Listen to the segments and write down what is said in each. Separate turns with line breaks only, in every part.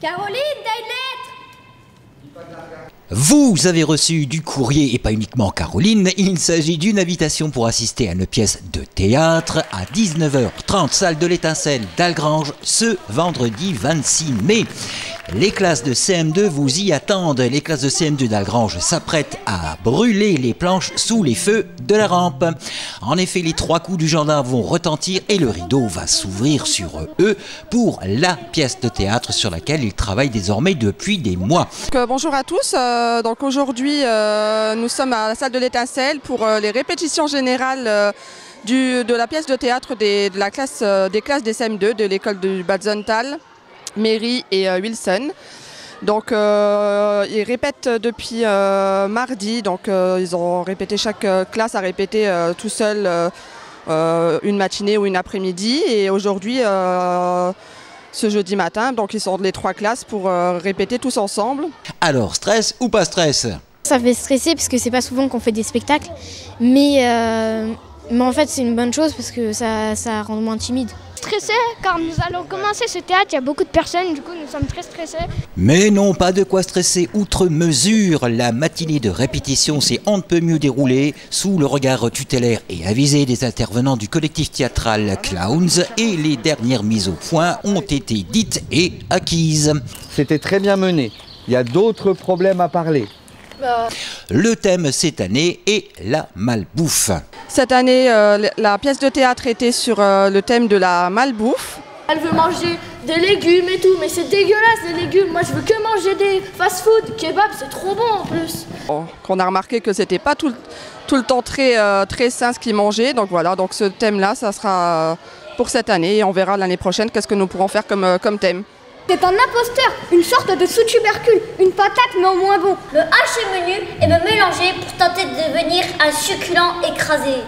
Caroline, t'as une lettre?
Vous avez reçu du courrier, et pas uniquement Caroline, il s'agit d'une invitation pour assister à une pièce de théâtre à 19h30, salle de l'Étincelle d'Algrange, ce vendredi 26 mai. Les classes de CM2 vous y attendent. Les classes de CM2 d'Algrange s'apprêtent à brûler les planches sous les feux de la rampe. En effet, les 3 coups du gendarme vont retentir et le rideau va s'ouvrir sur eux pour la pièce de théâtre sur laquelle ils travaillent désormais depuis des mois.
Bonjour à tous. Donc aujourd'hui, nous sommes à la salle de l'Étincelle pour les répétitions générales de la pièce de théâtre des classes des CM2 de l'école du Batzental, Mairie et Wilson. Donc ils répètent depuis mardi, donc ils ont répété, chaque classe a répété tout seul une matinée ou une après-midi, et aujourd'hui ce jeudi matin, donc ils sont les 3 classes pour répéter tous ensemble.
Alors, stress ou pas stress?
Ça fait stresser parce que c'est pas souvent qu'on fait des spectacles, mais en fait c'est une bonne chose parce que ça rend moins timide.
Stressé car nous allons commencer ce théâtre, il y a beaucoup de personnes, du coup nous sommes très stressés.
Mais non, pas de quoi stresser outre mesure. La matinée de répétition s'est on ne peut mieux déroulée sous le regard tutélaire et avisé des intervenants du collectif théâtral Clowns, et les dernières mises au point ont été dites et acquises.
C'était très bien mené. Il y a d'autres problèmes à parler.
Le thème cette année est la malbouffe.
Cette année, la pièce de théâtre était sur le thème de la malbouffe.
Elle veut manger des légumes et tout, mais c'est dégueulasse les légumes. Moi je veux que manger des fast-food. Kebab, c'est trop bon en plus.
On a remarqué que c'était pas tout le temps très sain ce qu'ils mangeaient. Donc voilà, donc ce thème-là, ça sera pour cette année, et on verra l'année prochaine qu'est-ce que nous pourrons faire comme thème.
C'est un imposteur, une sorte de sous-tubercule, une patate mais au moins bon.
Me hacher menu et me mélanger pour tenter de devenir un succulent écrasé.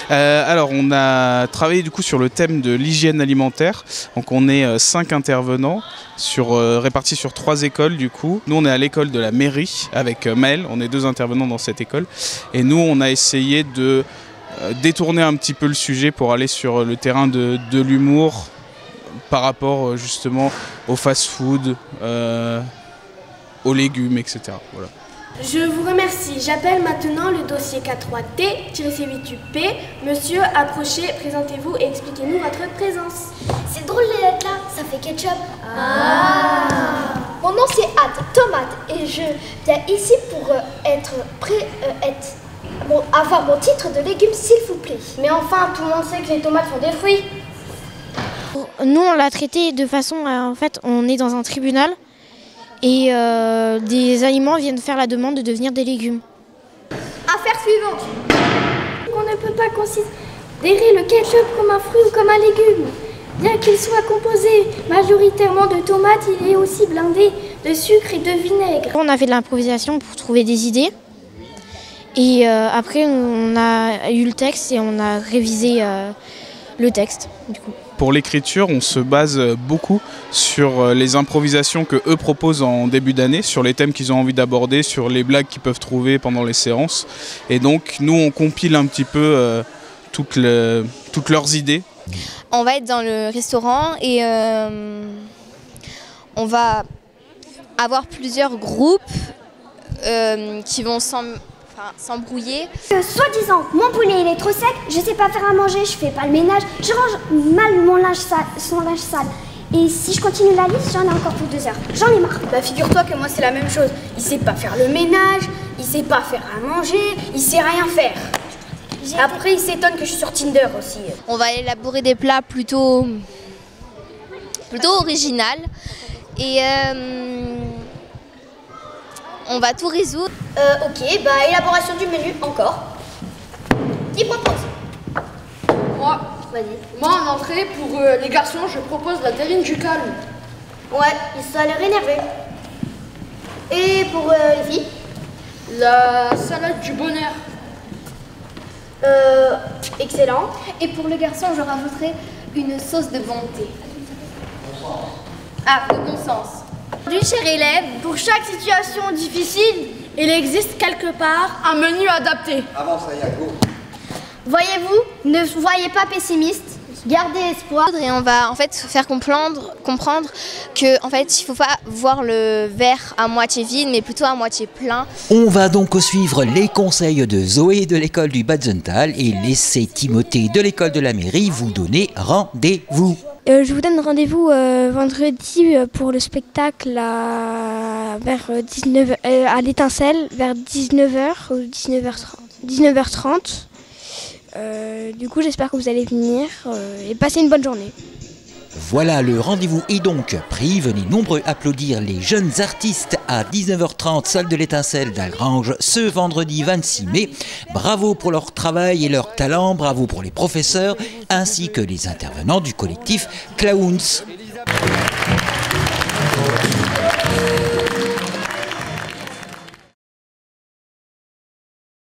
Alors on a travaillé du coup sur le thème de l'hygiène alimentaire. Donc on est 5 intervenants répartis sur 3 écoles du coup. Nous on est à l'école de la mairie avec Maël, on est 2 intervenants dans cette école. Et nous on a essayé de détourner un petit peu le sujet pour aller sur le terrain de l'humour, par rapport justement au fast-food, aux légumes, etc. Voilà.
Je vous remercie. J'appelle maintenant le dossier K3T-C8UP. Monsieur, approchez, présentez-vous et expliquez-nous votre présence.
C'est drôle les lettres là, ça fait ketchup.
Mon nom c'est Ad, tomate, et je viens ici pour avoir mon titre de légumes s'il vous plaît.
Mais enfin, tout le monde sait que les tomates sont des fruits.
Nous on l'a traité de façon, en fait on est dans un tribunal et des aliments viennent faire la demande de devenir des légumes.
Affaire suivante. On ne peut pas considérer le ketchup comme un fruit ou comme un légume. Bien qu'il soit composé majoritairement de tomates, il est aussi blindé de sucre et de vinaigre.
On a fait de l'improvisation pour trouver des idées et après on a eu le texte et on a révisé le texte du coup.
Pour l'écriture, on se base beaucoup sur les improvisations que eux proposent en début d'année, sur les thèmes qu'ils ont envie d'aborder, sur les blagues qu'ils peuvent trouver pendant les séances. Et donc, nous, on compile un petit peu toutes leurs idées.
On va être dans le restaurant et on va avoir plusieurs groupes qui vont s'embrouiller.
Soi-disant, mon poulet il est trop sec, je sais pas faire à manger, je fais pas le ménage, je range mal mon linge sale, son linge sale. Et si je continue la liste, j'en ai encore pour 2 heures. J'en ai marre.
Bah figure-toi que moi c'est la même chose. Il sait pas faire le ménage, il sait pas faire à manger, il sait rien faire. Après il s'étonne que je suis sur Tinder aussi.
On va élaborer des plats plutôt original et on va tout résoudre.
Ok, bah élaboration du menu, encore. Qui propose?
Moi.
Vas-y.
Moi en entrée, pour les garçons, je propose la terrine du calme.
Ouais, ça a l'air énervé. Et pour les filles?
La salade du bonheur.
Excellent.
Et pour le garçon, je rajouterai une sauce de bonté.
Ah, de bon sens.
Du cher élève,
Pour chaque situation difficile, il existe quelque part un menu adapté.
Avance, ça y est, go.
voyez-vous, ne soyez pas pessimiste.
Gardez espoir.
Et on va en fait faire comprendre que en fait il faut pas voir le verre à moitié vide mais plutôt à moitié plein.
On va donc suivre les conseils de Zoé de l'école du Badzental et laisser Timothée de l'école de la mairie vous donner rendez-vous.
Je vous donne rendez-vous vendredi pour le spectacle à l'étincelle vers 19h ou 19h30. Du coup, j'espère que vous allez venir et passer une bonne journée.
Voilà, le rendez-vous est donc pris. Venez nombreux applaudir les jeunes artistes à 19h30, salle de l'étincelle d'Algrange, ce vendredi 26 mai. Bravo pour leur travail et leur talent, bravo pour les professeurs, ainsi que les intervenants du collectif Clowns.